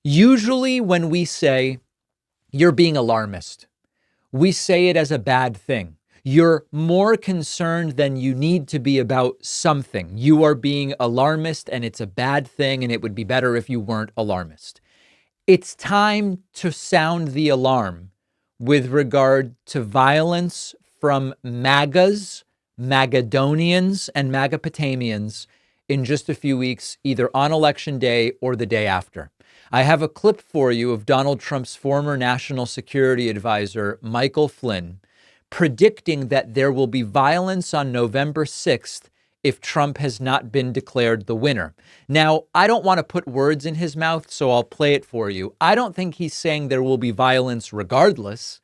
Usually when we say you're being alarmist, we say it as a bad thing. You're more concerned than you need to be about something. You are being alarmist and it's a bad thing, and it would be better if you weren't alarmist. It's time to sound the alarm with regard to violence from MAGAs, Magadonians, and Magapotamians in just a few weeks, either on election day or the day after. I have a clip for you of Donald Trump's former national security advisor, Michael Flynn, predicting that there will be violence on November 6th if Trump has not been declared the winner. Now, I don't want to put words in his mouth, so I'll play it for you. I don't think he's saying there will be violence regardless,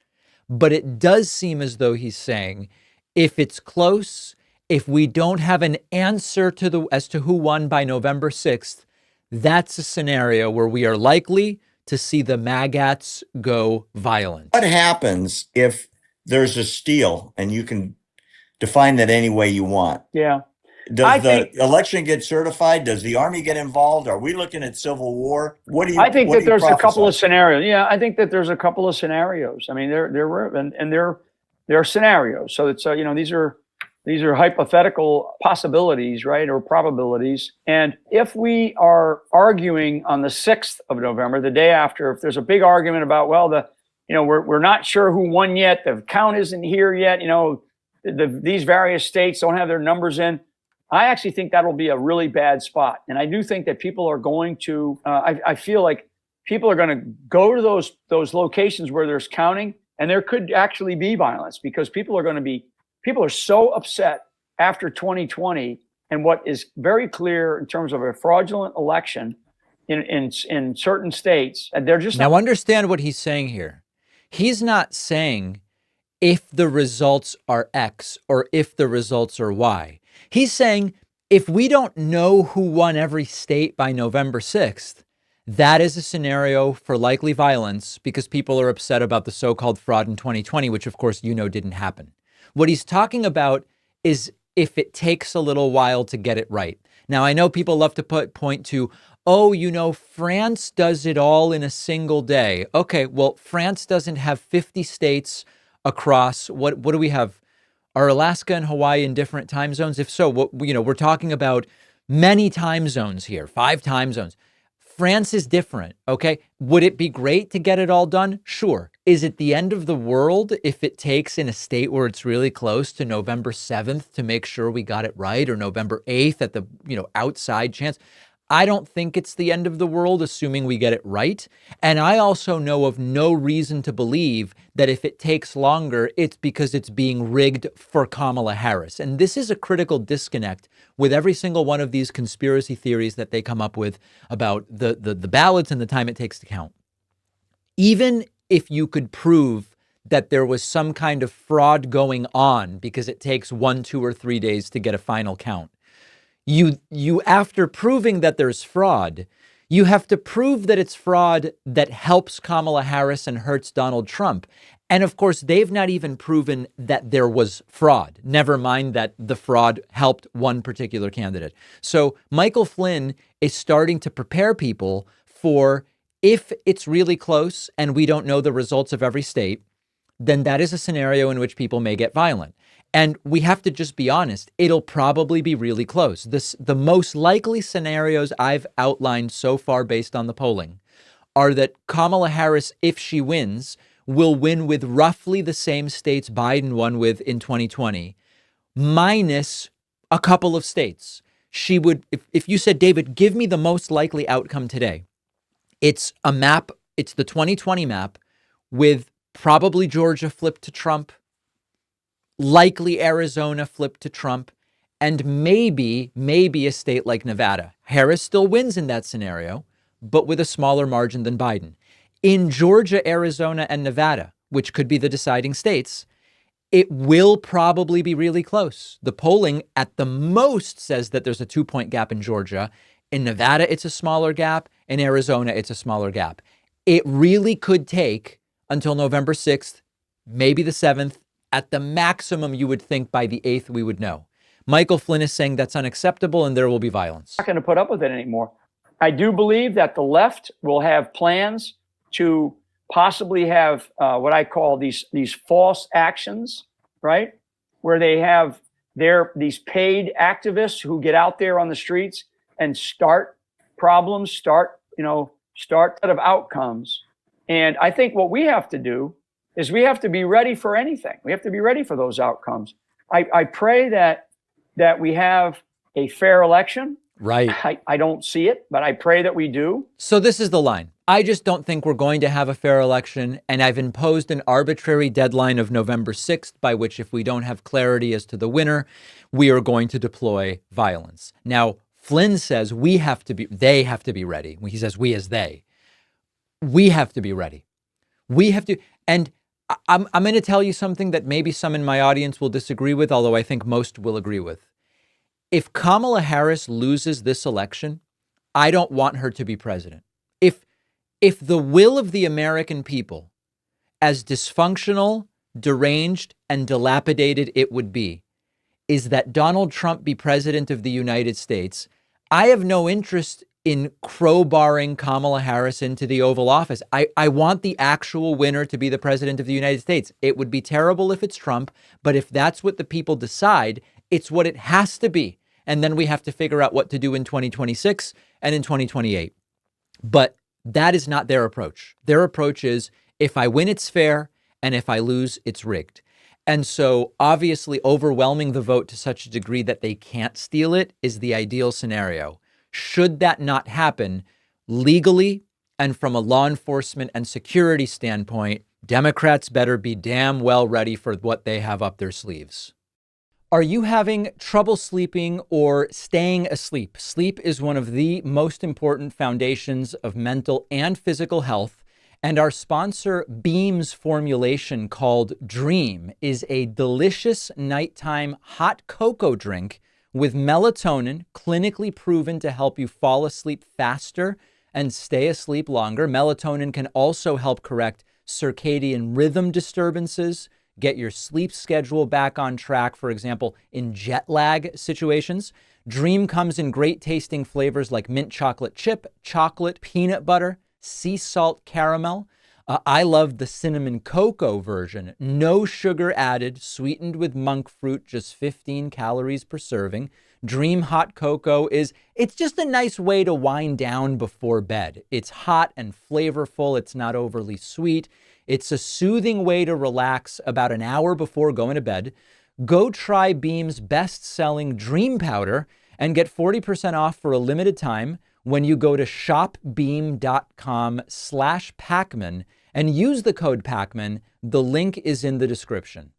but it does seem as though he's saying if it's close, if we don't have an answer as to who won by November 6th, that's a scenario where we are likely to see the MAGATs go violent. What happens if there's a steal, and you can define that any way you want? Yeah. Does the election get certified? Does the Army get involved? Are we looking at civil war? What do you? I think that there's a couple of scenarios. Yeah, I think that there's a couple of scenarios. I mean, there are scenarios. So it's these are hypothetical possibilities, right, or probabilities. And if we are arguing on the 6th of November, the day after, if there's a big argument about, well, we're not sure who won yet, the count isn't here yet, these various states don't have their numbers in, I actually think that'll be a really bad spot. And I do think that people are going to, I feel like people are going to go to those locations where there's counting, and there could actually be violence because people are so upset after 2020 and what is very clear in terms of a fraudulent election in certain states. And they're just now understand what he's saying here. He's not saying if the results are X or if the results are Y. He's saying if we don't know who won every state by November 6th, that is a scenario for likely violence because people are upset about the so-called fraud in 2020, which of course didn't happen. What he's talking about is if it takes a little while to get it right. Now, I know people love to point to, France does it all in a single day. Okay, well, France doesn't have 50 states across, what do we have? Are Alaska and Hawaii in different time zones? If so, we're talking about many time zones here, 5 time zones. France is different, okay? Would it be great to get it all done? Sure. Is it the end of the world if it takes in a state where it's really close to November 7th to make sure we got it right, or November 8th at the, outside chance? I don't think it's the end of the world, assuming we get it right. And I also know of no reason to believe that if it takes longer, it's because it's being rigged for Kamala Harris. And this is a critical disconnect with every single one of these conspiracy theories that they come up with about the ballots and the time it takes to count. Even if you could prove that there was some kind of fraud going on because it takes 1, 2, or 3 days to get a final count, you after proving that there's fraud, you have to prove that it's fraud that helps Kamala Harris and hurts Donald Trump. And of course, they've not even proven that there was fraud, never mind that the fraud helped one particular candidate. So Michael Flynn is starting to prepare people for, if it's really close and we don't know the results of every state, then that is a scenario in which people may get violent. And we have to just be honest, it'll probably be really close. The most likely scenarios I've outlined so far based on the polling are that Kamala Harris, if she wins, will win with roughly the same states Biden won with in 2020, minus a couple of states. She would, if you said, David, give me the most likely outcome today, it's a map, it's the 2020 map with probably Georgia flipped to Trump, likely Arizona flipped to Trump, and maybe a state like Nevada. Harris still wins in that scenario, but with a smaller margin than Biden. In Georgia, Arizona, and Nevada, which could be the deciding states, it will probably be really close. The polling at the most says that there's a 2-point gap in Georgia. In Nevada, it's a smaller gap. In Arizona, it's a smaller gap. It really could take until November 6th, maybe the 7th. At the maximum, you would think by the 8th, we would know. Michael Flynn is saying that's unacceptable and there will be violence. I'm not going to put up with it anymore. I do believe that the left will have plans to possibly have what I call these false actions, right? Where they have these paid activists who get out there on the streets and start problems, start set of outcomes. And I think what we have to do is we have to be ready for anything. We have to be ready for those outcomes. I pray that we have a fair election. Right. I don't see it, but I pray that we do. So this is the line. I just don't think we're going to have a fair election, and I've imposed an arbitrary deadline of November 6th, by which if we don't have clarity as to the winner, we are going to deploy violence. Now, Flynn says they have to be ready. He says we as they. We have to be ready. We have to, and I'm going to tell you something that maybe some in my audience will disagree with, although I think most will agree with. If Kamala Harris loses this election, I don't want her to be president. If the will of the American people, as dysfunctional, deranged, and dilapidated it would be, is that Donald Trump be president of the United States, I have no interest in crowbarring Kamala Harris into the Oval Office. I want the actual winner to be the president of the United States. It would be terrible if it's Trump, but if that's what the people decide, it's what it has to be. And then we have to figure out what to do in 2026 and in 2028. But that is not their approach. Their approach is, if I win, it's fair, and if I lose, it's rigged. And so obviously overwhelming the vote to such a degree that they can't steal it is the ideal scenario. Should that not happen, legally and from a law enforcement and security standpoint, Democrats better be damn well ready for what they have up their sleeves. Are you having trouble sleeping or staying asleep? Sleep is one of the most important foundations of mental and physical health. And our sponsor, Beam's formulation called Dream is a delicious nighttime hot cocoa drink with melatonin clinically proven to help you fall asleep faster and stay asleep longer. Melatonin can also help correct circadian rhythm disturbances, get your sleep schedule back on track, for example, in jet lag situations. Dream comes in great tasting flavors like mint chocolate chip, chocolate, peanut butter, sea salt caramel. I love the cinnamon cocoa version. No sugar added, sweetened with monk fruit, just 15 calories per serving. Dream hot cocoa it's just a nice way to wind down before bed. It's hot and flavorful. It's not overly sweet. It's a soothing way to relax about an hour before going to bed. Go try Beam's best-selling Dream Powder and get 40% off for a limited time when you go to shopbeam.com/Pacman and use the code Pacman. The link is in the description.